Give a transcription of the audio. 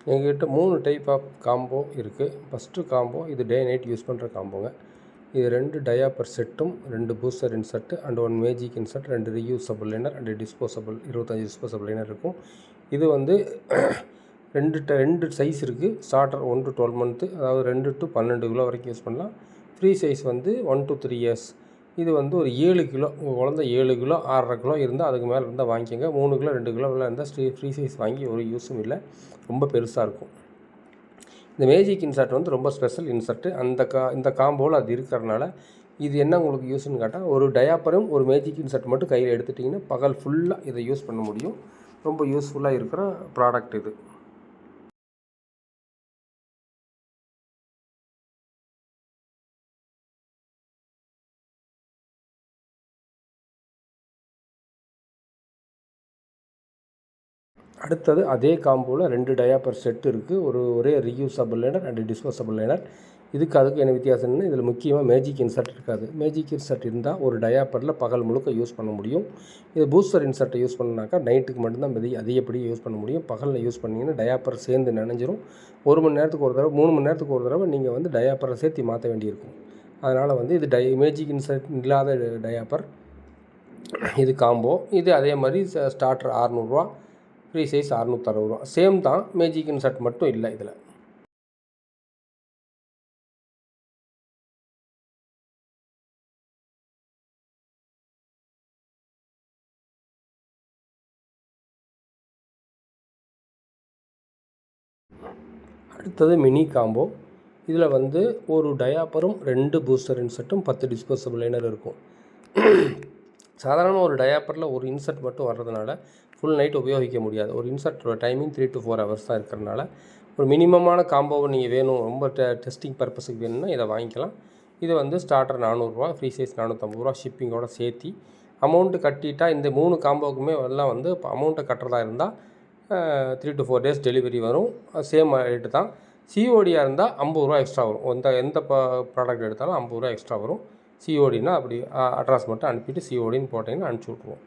எங்ககிட்ட 3 type of combo இருக்குது. First combo இது டே நைட் யூஸ் பண்ணுற காம்போங்க. இது 2 டயாப்பர் செட்டும் 2 booster insert and 1 magic insert, 2 reusable liner and disposable 25 disposable liner இருக்கும். இது வந்து 2 சைஸ் இருக்குது. ஸ்டார்டர் 1 to 12 மந்த்து, அதாவது 2 to 12 கிலோ வரைக்கும் யூஸ் பண்ணலாம். ஃப்ரீ சைஸ் வந்து 1 to 3 இயர்ஸ். இது வந்து ஒரு 7 கிலோ, உங்கள் குழந்தை 7 கிலோ 6.5 கிலோ இருந்தால் அதுக்கு மேலே இருந்தால் வாங்கிக்கோங்க. 3 கிலோ 2 கிலோவில் இருந்தால் ஃப்ரீ சைஸ் வாங்கி ஒரு யூஸும் இல்லை, ரொம்ப பெருசாக இருக்கும். இந்த மேஜிக் இன்சர்ட் வந்து ரொம்ப ஸ்பெஷல் இன்சர்ட்டு. இந்த காம்போவில் அது இருக்கிறதுனால இது என்ன உங்களுக்கு யூஸ்ன்னு கேட்டால், ஒரு டயாப்பரும் ஒரு மேஜிக் இன்சர்ட் மட்டும் கையில் எடுத்துட்டிங்கன்னா பகல் ஃபுல்லாக இதை யூஸ் பண்ண முடியும். ரொம்ப யூஸ்ஃபுல்லாக இருக்கிற ப்ராடக்ட் இது. அடுத்தது அதே காம்போவில் 2 டயாப்பர் செட் இருக்குது. ஒரே reusable liner and disposable liner. அதுக்கு என்ன வித்தியாசம் என்னன்னா, இதில் முக்கியமாக மேஜிக் இன்சர்ட் இருக்காது. மேஜிக் இன்சர்ட் இருந்தால் ஒரு டயாப்பரில் பகல் முழுக்க யூஸ் பண்ண முடியும். இது பூஸ்டர் இன்சர்ட்டை யூஸ் பண்ணாக்கா நைட்டுக்கு மட்டும்தான் அதிகப்படி யூஸ் பண்ண முடியும். பகலில் யூஸ் பண்ணிங்கன்னா டயாப்பர் சேர்ந்து நனைஞ்சிரும். 1 மணி நேரத்துக்கு ஒரு தடவை 3 மணி நேரத்துக்கு ஒரு தடவை நீங்கள் வந்து டயாப்பரை சேர்த்து மாற்ற வேண்டியிருக்கும். அதனால் வந்து இது மேஜிக் இன்சர்ட் இல்லாத டயாப்பர். இது காம்போ. இது அதே மாதிரி ஸ்டார்டர் 600 ரூபா, ஃப்ரீ சைஸ் 660 ரூபா. சேம் தான், மேஜிக் இன்சர்ட் மட்டும் இல்லை இதில். அடுத்தது மினி காம்போ. இதில் வந்து ஒரு டயாப்பரும் 2 பூஸ்டர் இன்சர்ட்டும் 10 டிஸ்போசபிள் லைனர் இருக்கும். சாதாரண ஒரு டயாப்பரில் ஒரு இன்சர்ட் மட்டும் வர்றதுனால ஃபுல் நைட் உபயோகிக்க முடியாது. ஒரு இன்சர்ட்டோட டைமிங் 3 to 4 ஹவர்ஸ் தான் இருக்கிறதுனால ஒரு மினிமமான காம்போவை நீங்கள் வேணும், ரொம்ப டெஸ்டிங் பர்பஸுக்கு வேணும்னா இதை வாங்கிக்கலாம். இது வந்து ஸ்டார்டர் 400 ரூபா, ஃப்ரீ சைஸ் 450 ரூபா, ஷிப்பிங்கோட சேர்த்தி. அமௌண்ட்டு கட்டிட்டா இந்த 3 காம்போவுக்குமே எல்லாம் வந்து இப்போ அமௌண்ட்டை கட்டுறதா இருந்தால் 3 to 4 டேஸ் டெலிவரி வரும். சேம் ரேட்டு தான். சிஓடியாக இருந்தால் 50 ரூபா எக்ஸ்ட்ரா வரும். எந்த ப்ராடக்ட் எடுத்தாலும் 50 ரூபா எக்ஸ்ட்ரா வரும். சிஓடினா அப்படி அட்ரஸ் மட்டும் அனுப்பிட்டு சிஓடின்னு போட்டிங்கன்னா அனுப்பிச்சி விட்ருவோம்.